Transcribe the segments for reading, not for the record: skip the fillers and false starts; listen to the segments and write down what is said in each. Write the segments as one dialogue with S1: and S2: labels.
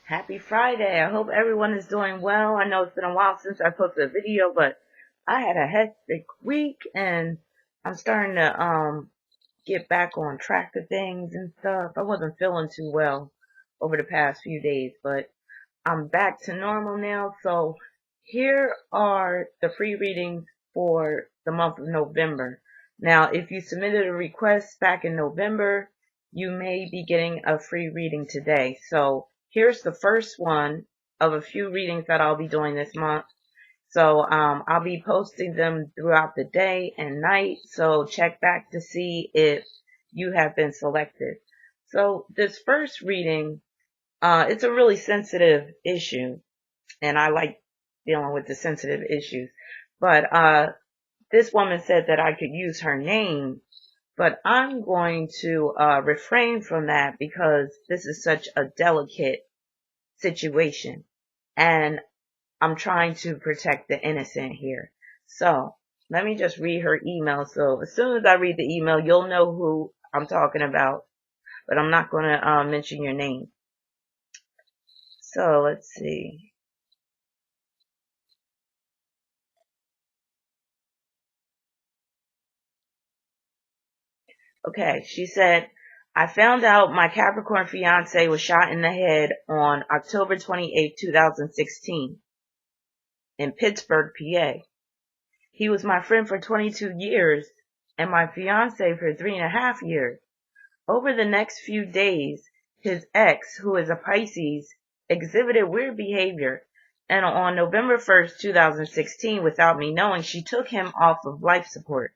S1: Happy Friday. I hope everyone is doing well. I know it's been a while since I posted a video, but I had a hectic week and I'm starting to get back on track of things and stuff. I wasn't feeling too well over the past few days, but I'm back to normal now. So here are the free readings for the month of November. Now, if you submitted a request back in November, you may be getting a free reading today. So here's the first one of a few readings that I'll be doing this month. So I'll be posting them throughout the day and night. So check back to see if you have been selected. So this first reading, it's a really sensitive issue, and I like dealing with the sensitive issues. But this woman said that I could use her name, but I'm going to refrain from that because this is such a delicate situation, and I'm trying to protect the innocent here. So let me just read her email. So as soon as I read the email, you'll know who I'm talking about, but I'm not going to mention your name. So let's see. Okay, she said, I found out my Capricorn fiance was shot in the head on October 28, 2016 in Pittsburgh, PA. He was my friend for 22 years and my fiance for 3.5 years. Over the next few days, his ex, who is a Pisces, exhibited weird behavior, and on November 1st, 2016, without me knowing, she took him off of life support.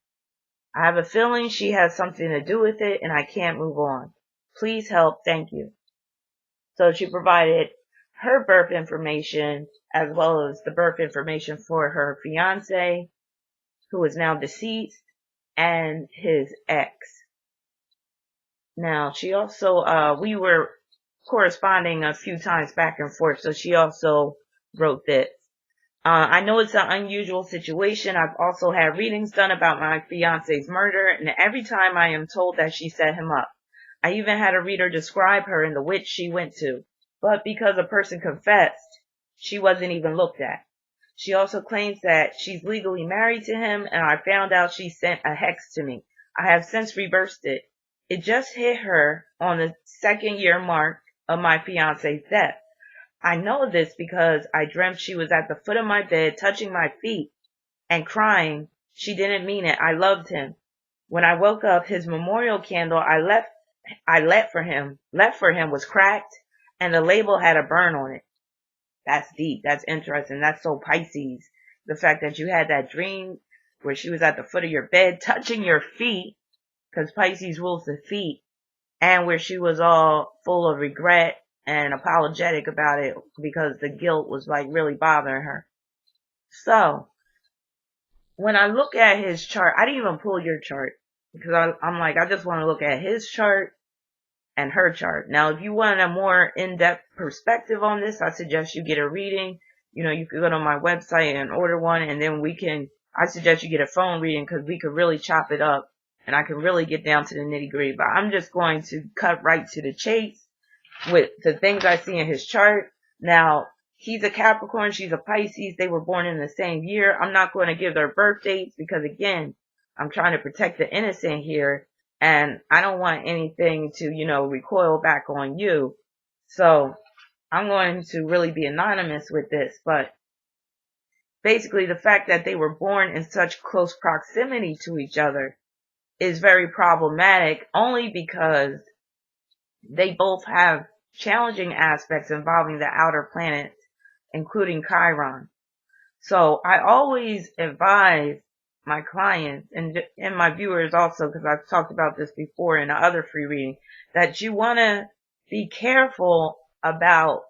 S1: I have a feeling she has something to do with it and I can't move on. Please help. Thank you. So she provided her birth information as well as the birth information for her fiance, who is now deceased, and his ex. Now, she also, we were corresponding a few times back and forth, so she also wrote this. I know it's an unusual situation. I've also had readings done about my fiance's murder, and every time I am told that she set him up. I even had a reader describe her and the witch she went to. But because a person confessed, she wasn't even looked at. She also claims that she's legally married to him, and I found out she sent a hex to me. I have since reversed it. It just hit her on the 2nd year mark of my fiance's death. I know this because I dreamt she was at the foot of my bed, touching my feet and crying. She didn't mean it. I loved him. When I woke up, his memorial candle I left for him was cracked and the label had a burn on it. That's deep. That's interesting. That's so Pisces. The fact that you had that dream where she was at the foot of your bed, touching your feet, because Pisces rules the feet, and where she was all full of regret and apologetic about it because the guilt was like really bothering her. So when I look at his chart, I didn't even pull your chart because I'm like, I just want to look at his chart and her chart. Now, if you want a more in-depth perspective on this, I suggest you get a reading. You know, you could go to my website and order one, and then I suggest you get a phone reading because we could really chop it up and I can really get down to the nitty-gritty. But I'm just going to cut right to the chase with the things I see in his chart. Now, he's a Capricorn, she's a Pisces. They were born in the same year. I'm not going to give their birth dates because, again, I'm trying to protect the innocent here, and I don't want anything to, recoil back on you. So I'm going to really be anonymous with this, but basically the fact that they were born in such close proximity to each other is very problematic, only because they both have challenging aspects involving the outer planets, including Chiron. So I always advise my clients and my viewers also, because I've talked about this before in other free reading, that you want to be careful about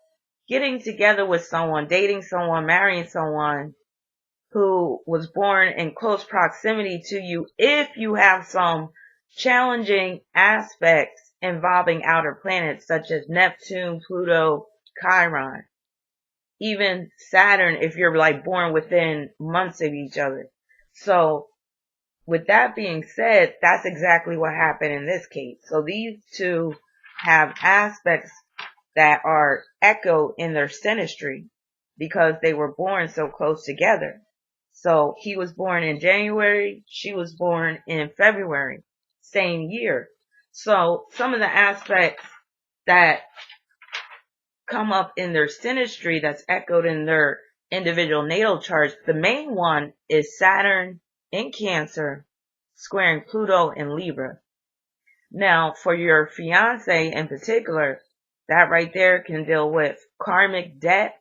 S1: getting together with someone, dating someone, marrying someone who was born in close proximity to you if you have some challenging aspects involving outer planets such as Neptune, Pluto, Chiron, even Saturn if you're like born within months of each other. So with that being said, that's exactly what happened in this case. So these two have aspects that are echoed in their synastry because they were born so close together. So he was born in January, she was born in February, same year. So some of the aspects that come up in their synastry that's echoed in their individual natal charts, the main one is Saturn in Cancer, squaring Pluto in Libra. Now, for your fiance in particular, that right there can deal with karmic debt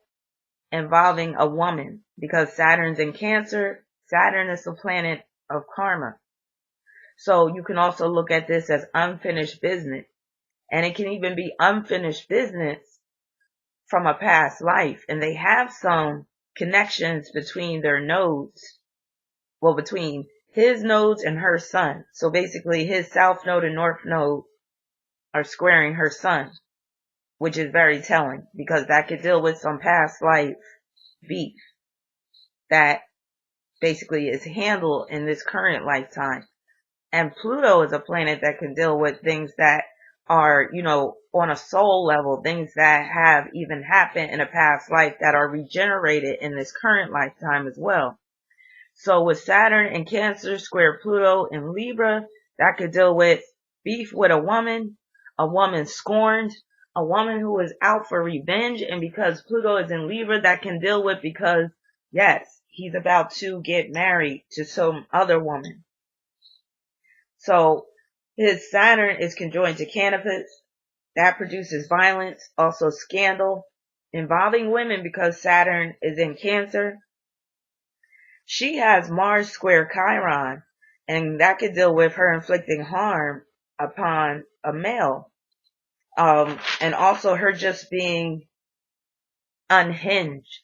S1: involving a woman, because Saturn's in Cancer. Saturn is the planet of karma. So you can also look at this as unfinished business. And it can even be unfinished business from a past life. And they have some connections between their nodes. Well, between his nodes and her sun. So basically his south node and north node are squaring her sun, which is very telling because that could deal with some past life beef that basically is handled in this current lifetime. And Pluto is a planet that can deal with things that are, on a soul level, things that have even happened in a past life that are regenerated in this current lifetime as well. So with Saturn in Cancer square Pluto in Libra, that could deal with beef with a woman scorned, a woman who is out for revenge. And because Pluto is in Libra, that can deal with because, yes, he's about to get married to some other woman. So his Saturn is conjoined to Canopus. That produces violence, also scandal involving women because Saturn is in Cancer. She has Mars square Chiron, and that could deal with her inflicting harm upon a male. And also her just being unhinged.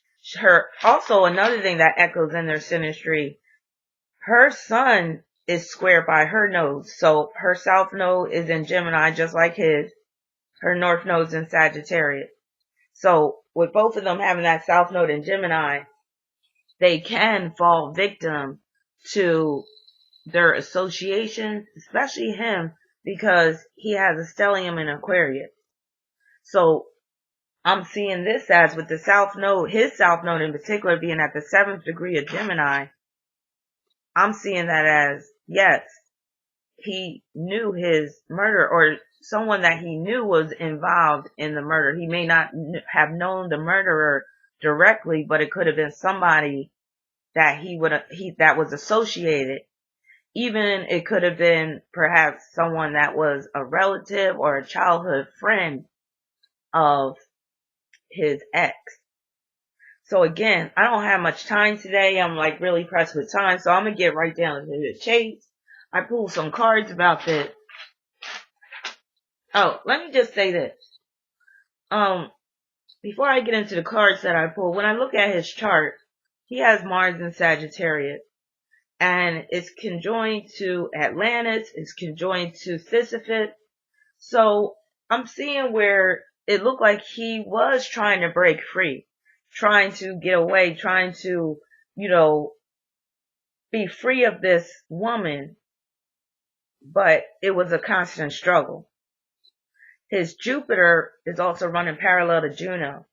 S1: Also another thing that echoes in their synastry, her sun is squared by her nodes. So her south node is in Gemini just like his. Her north node's in Sagittarius. So with both of them having that south node in Gemini, they can fall victim to their associations, especially him, because he has a stellium in Aquarius. So I'm seeing this as with the south node, his south node in particular being at the 7th degree of Gemini, I'm seeing that as, yes, he knew his murder, or someone that he knew was involved in the murder. He may not have known the murderer directly, but it could have been somebody that that was associated. Even it could have been perhaps someone that was a relative or a childhood friend of his ex. So again, I don't have much time today. I'm like really pressed with time, so I'm gonna get right down to the chase. I pulled some cards about this. Oh, let me just say this. Before I get into the cards that I pulled, when I look at his chart, he has Mars in Sagittarius. And it's conjoined to Atlantis, it's conjoined to Sisyphus. So I'm seeing where it looked like he was trying to break free, trying to get away, trying to, be free of this woman, but it was a constant struggle. His Jupiter is also running parallel to Juno,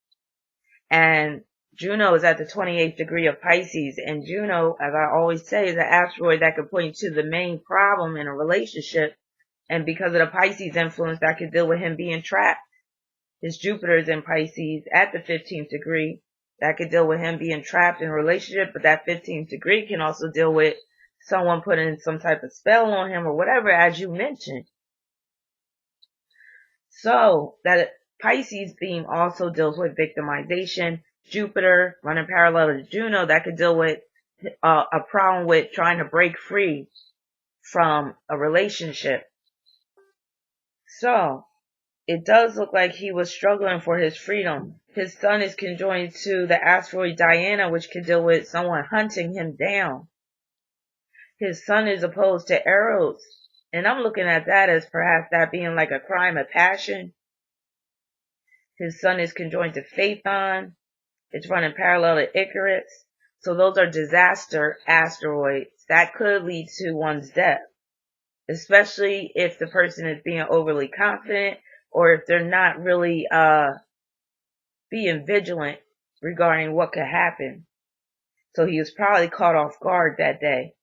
S1: and Juno is at the 28th degree of Pisces, and Juno, as I always say, is an asteroid that could point to the main problem in a relationship, and because of the Pisces influence, that could deal with him being trapped. His Jupiter is in Pisces at the 15th degree. That could deal with him being trapped in a relationship, but that 15th degree can also deal with someone putting some type of spell on him or whatever, as you mentioned. So that Pisces theme also deals with victimization. Jupiter running parallel to Juno, that could deal with a problem with trying to break free from a relationship. So it does look like he was struggling for his freedom. His sun is conjoined to the asteroid Diana, which could deal with someone hunting him down. His sun is opposed to Eros, and I'm looking at that as perhaps that being like a crime of passion. His sun is conjoined to Phaethon. It's running parallel to Icarus. So those are disaster asteroids that could lead to one's death, especially if the person is being overly confident or if they're not really being vigilant regarding what could happen. So he was probably caught off guard that day.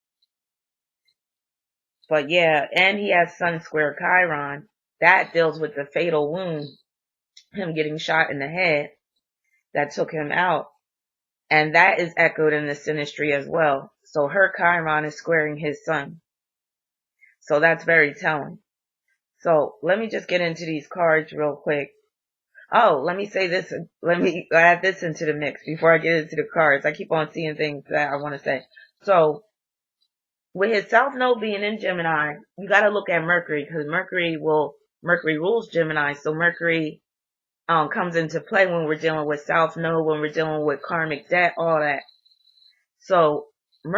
S1: But yeah, and he has Sun Square Chiron. That deals with the fatal wound, him getting shot in the head that took him out. And that is echoed in the synastry as well. So her Chiron is squaring his sun. So that's very telling. So let me just get into these cards real quick. Oh, let me say this. Let me add this into the mix before I get into the cards. I keep on seeing things that I want to say. So with his South Node being in Gemini, you got to look at Mercury, because Mercury rules Gemini. So Mercury comes into play when we're dealing with South Node, when we're dealing with karmic debt, all that. So his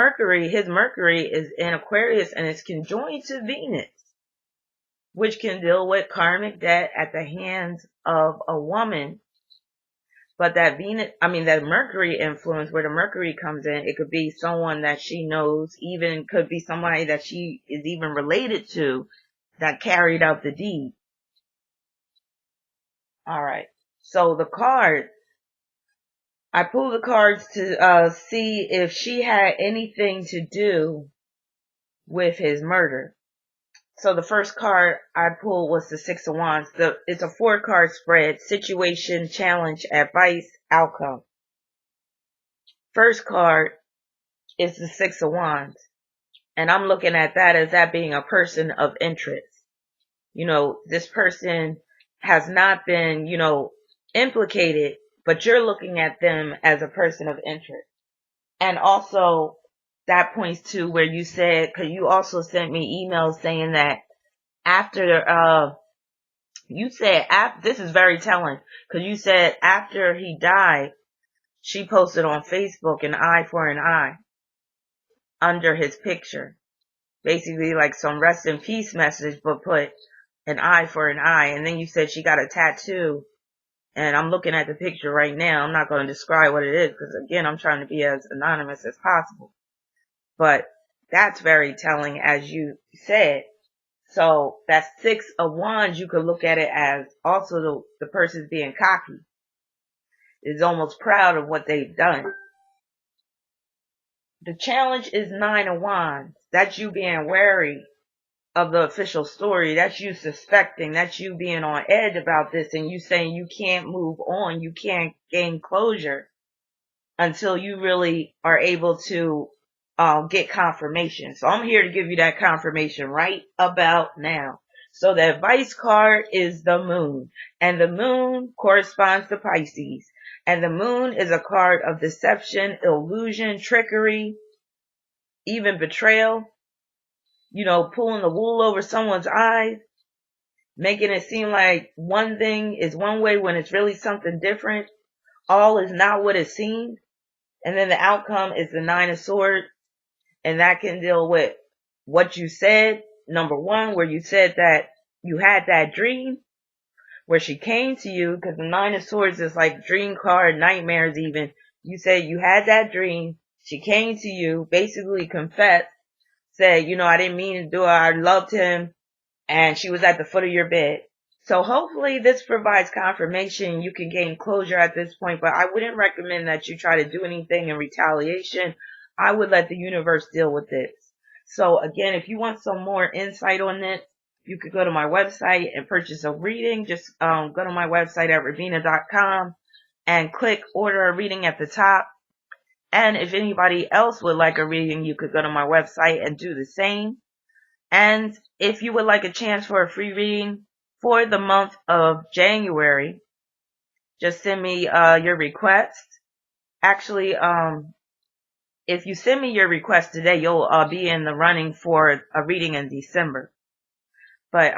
S1: Mercury is in Aquarius and it's conjoined to Venus, which can deal with karmic debt at the hands of a woman. But that Mercury influence, where the Mercury comes in, it could be someone that she knows, even could be somebody that she is even related to that carried out the deed. Alright. So the card, I pulled the cards to see if she had anything to do with his murder. So the first card I pulled was the Six of Wands. It's a 4-card spread: situation, challenge, advice, outcome. First card is the Six of Wands. And I'm looking at that as that being a person of interest. This person has not been, implicated, but you're looking at them as a person of interest. And also, that points to where you said, because you also sent me emails saying that this is very telling, because you said after he died, she posted on Facebook an eye for an eye under his picture. Basically like some rest in peace message, but put an eye for an eye. And then you said she got a tattoo. And I'm looking at the picture right now. I'm not going to describe what it is, because again, I'm trying to be as anonymous as possible. But that's very telling, as you said. So that Six of Wands, you could look at it as also the person's being cocky, is almost proud of what they've done. The challenge is Nine of Wands. That's you being wary of the official story. That's you suspecting. That's you being on edge about this, and you saying you can't move on. You can't gain closure until you really are able to get confirmation. So I'm here to give you that confirmation right about now. So the advice card is the moon, and the moon corresponds to Pisces, and the moon is a card of deception, illusion, trickery, even betrayal. Pulling the wool over someone's eyes, making it seem like one thing is one way when it's really something different. All is not what it seems. And then the outcome is the Nine of Swords. And that can deal with what you said. Number one, where you said that you had that dream where she came to you, because the Nine of Swords is like dream card, nightmares even. You said you had that dream. She came to you, basically confessed, said, I didn't mean to do it. I loved him. And she was at the foot of your bed. So hopefully this provides confirmation. You can gain closure at this point, but I wouldn't recommend that you try to do anything in retaliation. I would let the universe deal with this. So again, if you want some more insight on this, you could go to my website and purchase a reading. Just go to my website at ravina.com and click order a reading at the top. And if anybody else would like a reading, you could go to my website and do the same. And if you would like a chance for a free reading for the month of January, just send me your request. Actually, if you send me your request today, you'll be in the running for a reading in December. But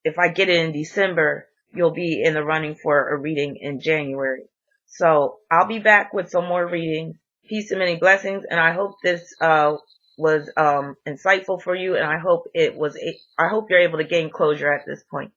S1: if I get it in December, you'll be in the running for a reading in January. So I'll be back with some more readings. Peace and many blessings, and I hope this was insightful for you, and I hope you're able to gain closure at this point.